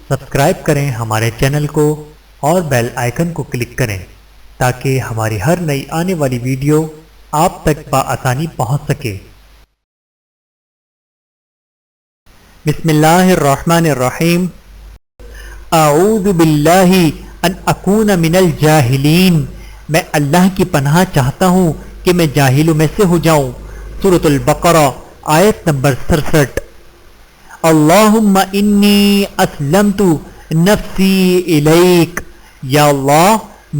Subscribe کریں ہمارے channel کو اور بیل آئیکن کو کلک کریں تاکہ ہماری ہر نئی آنے والی ویڈیو آپ تک بآسانی پہنچ سکے۔ بسم اللہ الرحمن الرحیم۔ اعوذ باللہ ان اکون من الجاہلین، میں اللہ کی پناہ چاہتا ہوں کہ میں جاہلوں میں سے ہو جاؤں۔ سورۃ البقرہ آیت نمبر 67۔ اللہم انی اسلمت نفسی الیک، یا اللہ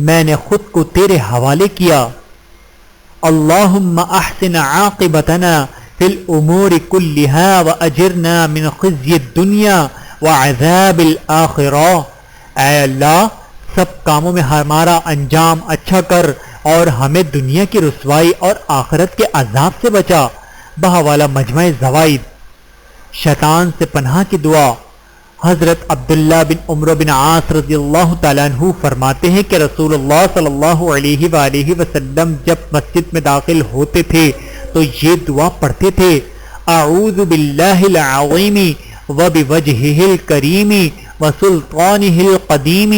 میں نے خود کو تیرے حوالے کیا۔ اللہم احسن عاقبتنا فی الامور کلہا واجرنا من خزی الدنیا وعذاب الآخرہ، اے اللہ سب کاموں میں ہمارا انجام اچھا کر اور ہمیں دنیا کی رسوائی اور آخرت کے عذاب سے بچا۔ بحوالہ مجمع زوائد۔ شیطان سے پناہ کی دعا۔ حضرت عبداللہ بن عمرو بن عاص رضی اللہ تعالیٰ عنہ فرماتے ہیں کہ رسول اللہ صلی اللہ علیہ وآلہ وسلم جب مسجد میں داخل ہوتے تھے تو یہ دعا پڑھتے تھے: اعوذ باللہ العظیم وبوجہہ الکریم وسلطانہ القدیم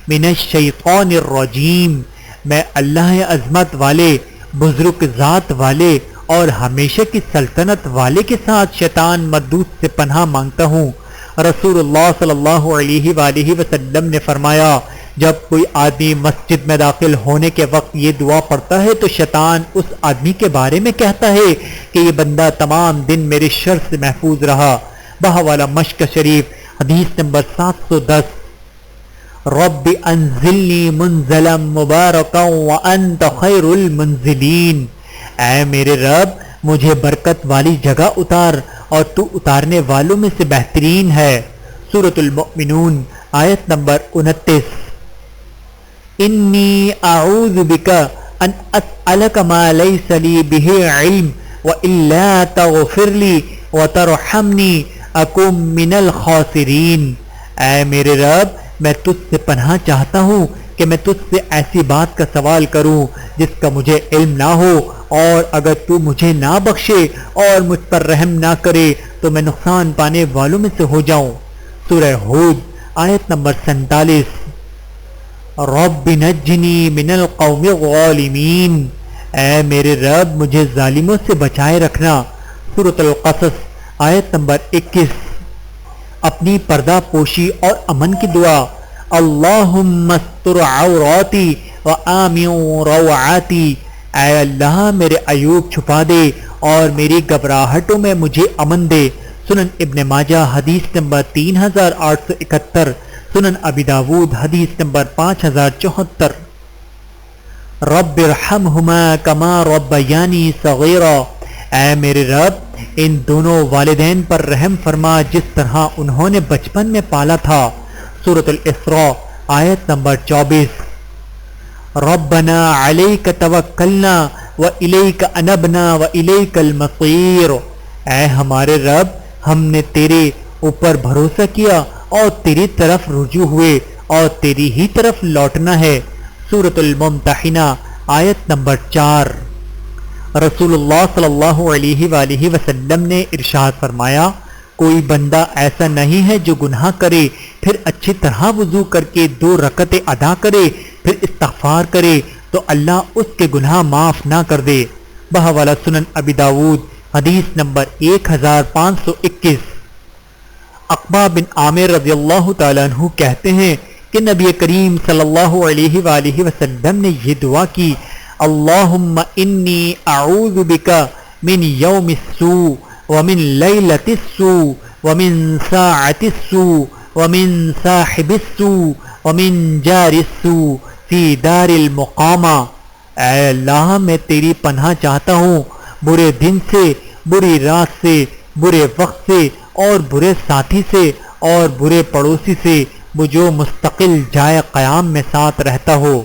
من الشیطان الرجیم، میں اللہ عظمت والے، بزرگ ذات والے اور ہمیشہ کی سلطنت والے کے ساتھ شیطان مردود سے پناہ مانگتا ہوں۔ رسول اللہ صلی اللہ علیہ وآلہ وسلم نے فرمایا، جب کوئی آدمی مسجد میں داخل ہونے کے وقت یہ دعا پڑھتا ہے تو شیطان اس آدمی کے بارے میں کہتا ہے کہ یہ بندہ تمام دن میرے شر سے محفوظ رہا۔ بحوالہ مشق شریف حدیث نمبر 710۔ رب انزلنی منزلا مبارکا وانت خیر المنزلین، اے میرے رب مجھے برکت والی جگہ اتار اور تو اتارنے والوں میں سے بہترین ہے۔ سورۃ المؤمنون آیت نمبر 29۔ انی اعوذ بک ان اسألک ما لیس لی بہ علم والا تغفر لی وترحمنی اکن من الخاسرین، اے میرے رب میں تجھ سے پناہ چاہتا ہوں کہ میں تجھ سے ایسی بات کا سوال کروں جس کا مجھے علم نہ ہو، اور اگر تو مجھے نہ بخشے اور مجھ پر رحم نہ کرے تو میں نقصان پانے والوں میں سے ہو جاؤں۔ سورہ ہود آیت نمبر 47۔ رب نجنی من القوم الظالمین، اے میرے رب مجھے ظالموں سے بچائے رکھنا۔ سورۃ القصص آیت نمبر 21۔ اپنی پردہ پوشی اور امن کی دعا۔ اللہم استر عوراتی وآمن روعاتی، اے اللہ میرے عیوب چھپا دے اور میری گھبراہٹوں میں مجھے امن دے۔ سنن ابن ماجہ حدیث نمبر 3871۔ سنن ابی داود حدیث نمبر 5074۔ رب ارحمہما کما ربیانی صغیرا، اے میرے رب ان دونوں والدین پر رحم فرما جس طرح انہوں نے بچپن میں پالا تھا۔ سورۃ الاسراء آیت نمبر 24۔ ربنا علیک توکلنا والیک انبنا والیک المصیر، اے ہمارے رب ہم نے تیرے اوپر بھروسہ کیا اور تیری طرف رجوع ہوئے اور تیری ہی طرف لوٹنا ہے۔ سورۃ الممتحنہ آیت نمبر 4۔ رسول اللہ صلی اللہ علیہ وآلہ وسلم نے ارشاد فرمایا، کوئی بندہ ایسا نہیں ہے جو گناہ کرے پھر اچھی طرح وضو کر کے 2 رکعتیں ادا کرے پھر استغفار کرے تو اللہ اس کے گناہ معاف نہ کر دے۔ بحوالہ سنن ابی داود حدیث نمبر 1521۔ عقبہ بن عامر رضی اللہ تعالیٰ عنہ کہتے ہیں کہ نبی کریم صلی اللہ علیہ وآلہ وسلم نے یہ دعا کی: اللہم انی اعوذ بک من یوم السوء ومن لیلۃ السوء ومن ساعۃ السوء ومن صاحب السوء ومن جار السوء فی دار المقامہ، اے اللہ میں تیری پناہ چاہتا ہوں برے دن سے، بری رات سے، برے وقت سے اور برے ساتھی سے اور برے پڑوسی سے جو مستقل جائے قیام میں ساتھ رہتا ہو۔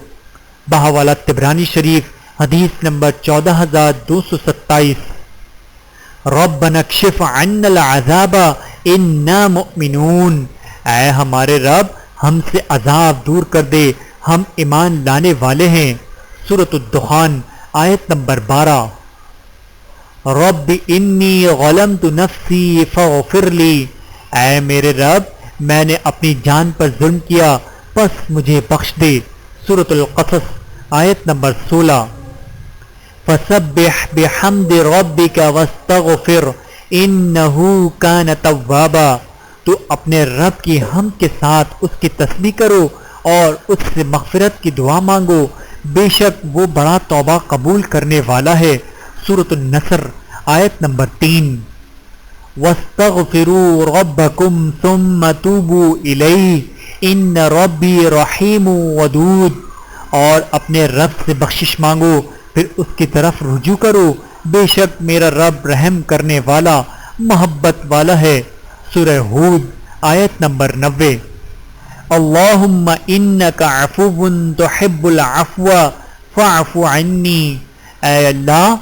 بحوالہ طبرانی شریف حدیث نمبر 14227۔ ربنا اکشف عنا العذاب انا مؤمنون، اے ہمارے رب ہم سے عذاب دور کر دے ہم ایمان لانے والے ہیں۔ سورۃ الدخان آیت نمبر 12۔ رب انی ظلمت نفسی فاغفر لی، اے میرے رب میں نے اپنی جان پر ظلم کیا پس مجھے بخش دے۔ سورۃ القصص آیت نمبر 16۔ فسبح بحمد ربک واستغفر انہ کان توابا، تو اپنے رب کی حمد کے ساتھ اس کی تسبیح کرو اور اس سے مغفرت کی دعا مانگو، بے شک وہ بڑا توبہ قبول کرنے والا ہے۔ سورۃ النصر آیت نمبر 3۔ واستغفروا ربکم ثم توبوا الیہ ان ربی رحیم ودود، اور اپنے رب سے بخشش مانگو پھر اس کی طرف رجوع کرو، بے شک میرا رب رحم کرنے والا محبت والا ہے۔ سورہ ہود آیت نمبر 90۔ اللہم انک عفو تحب العفو فاعف عنی، اے اللہ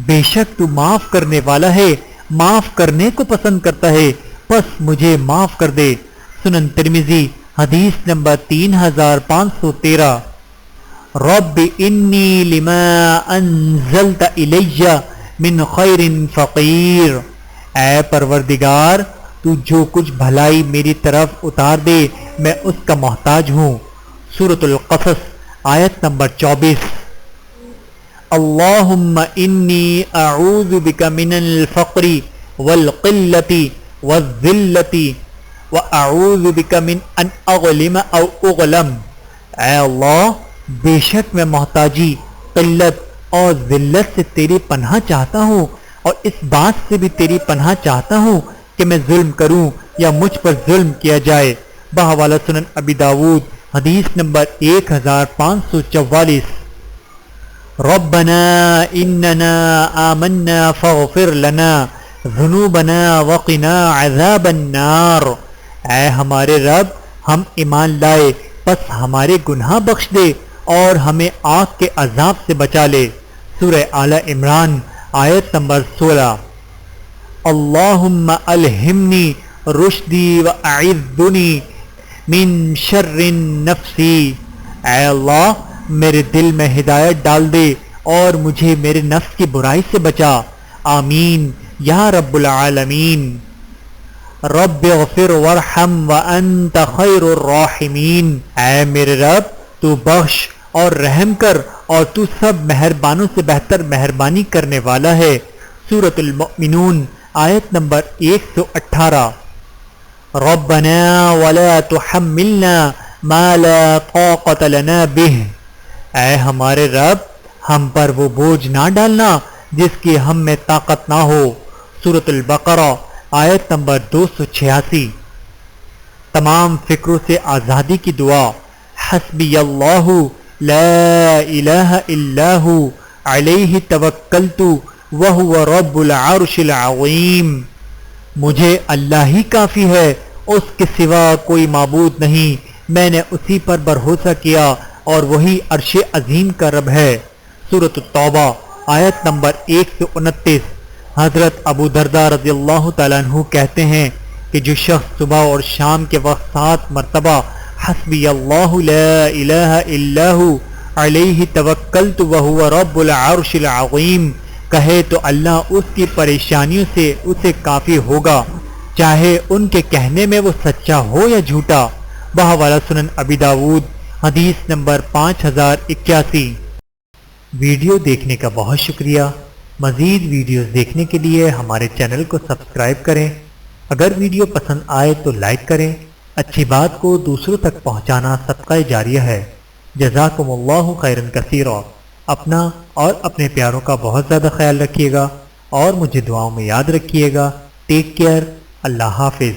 بے شک تو معاف کرنے والا ہے، معاف کرنے کو پسند کرتا ہے، پس مجھے معاف کر دے۔ سنن ترمذی حدیث نمبر 3513۔ رب انی لما انزلت الی من خیر فقیر، اے پروردگار تو جو کچھ بھلائی میری طرف اتار دے میں اس کا محتاج ہوں۔ سورۃ القصص آیت نمبر 24۔ اللہم انی اعوذ بک من الفقر والقلۃ والذلۃ واعوذ بک من ان اظلم او اظلم، اے اللہ بے شک میں محتاجی، قلت اور ذلت سے تیری پناہ چاہتا ہوں، اور اس بات سے بھی تیری پناہ چاہتا ہوں کہ میں ظلم کروں یا مجھ پر ظلم کیا جائے۔ بحوالہ سنن ابی داود حدیث نمبر 1544۔ ربنا اننا آمنا فاغفر لنا ذنوبنا وقنا عذاب النار، اے ہمارے رب ہم ایمان لائے پس ہمارے گناہ بخش دے اور ہمیں آگ کے عذاب سے بچا لے۔ سورہ آل عمران آیت نمبر 16۔ اللہم الہمنی رشدی واعذنی من شر نفسی، اے اللہ میرے دل میں ہدایت ڈال دے اور مجھے میرے نفس کی برائی سے بچا، آمین یا رب العالمین۔ رب اغفر وارحم وانت خیر الراحمین، اے میرے رب تو بخش اور رحم کر اور تو سب مہربانوں سے بہتر مہربانی کرنے والا ہے۔ سورۃ المؤمنون آیت نمبر 118۔ ربنا ولا تحملنا ما لا طاقت لنا به، اے ہمارے رب ہم پر وہ بوجھ نہ ڈالنا جس کی ہم میں طاقت نہ ہو۔ سورۃ البقرہ آیت نمبر 286۔ تمام فکروں سے آزادی کی دعا۔ حسبی اللہ لا الہ الا ہو علیہ توکلت وہو رب العرش العظیم، مجھے اللہ ہی کافی ہے، اس کے سوا کوئی معبود نہیں، میں نے اسی پر بھروسہ کیا اور وہی عرش عظیم کا رب ہے۔ سورۃ التوبہ آیت نمبر 129۔ حضرت ابو درداء رضی اللہ تعالیٰ عنہ کہتے ہیں کہ جو شخص صبح اور شام کے وقت 7 مرتبہ حسبی اللہ لا الہ الا ہو علیہ توکلت وہو رب العرش العظیم کہے تو اللہ اس کی پریشانیوں سے اسے کافی ہوگا، چاہے ان کے کہنے میں وہ سچا ہو یا جھوٹا۔ بحوالہ سنن ابی داود حدیث نمبر 5081۔ ویڈیو دیکھنے کا بہت شکریہ۔ مزید ویڈیوز دیکھنے کے لیے ہمارے چینل کو سبسکرائب کریں۔ اگر ویڈیو پسند آئے تو لائک کریں، اچھی بات کو دوسروں تک پہنچانا صدقہ جاریہ ہے۔ جزاکم اللہ خیرا کثیرا۔ اپنا اور اپنے پیاروں کا بہت زیادہ خیال رکھیے گا اور مجھے دعاؤں میں یاد رکھیے گا۔ Take care. اللہ حافظ۔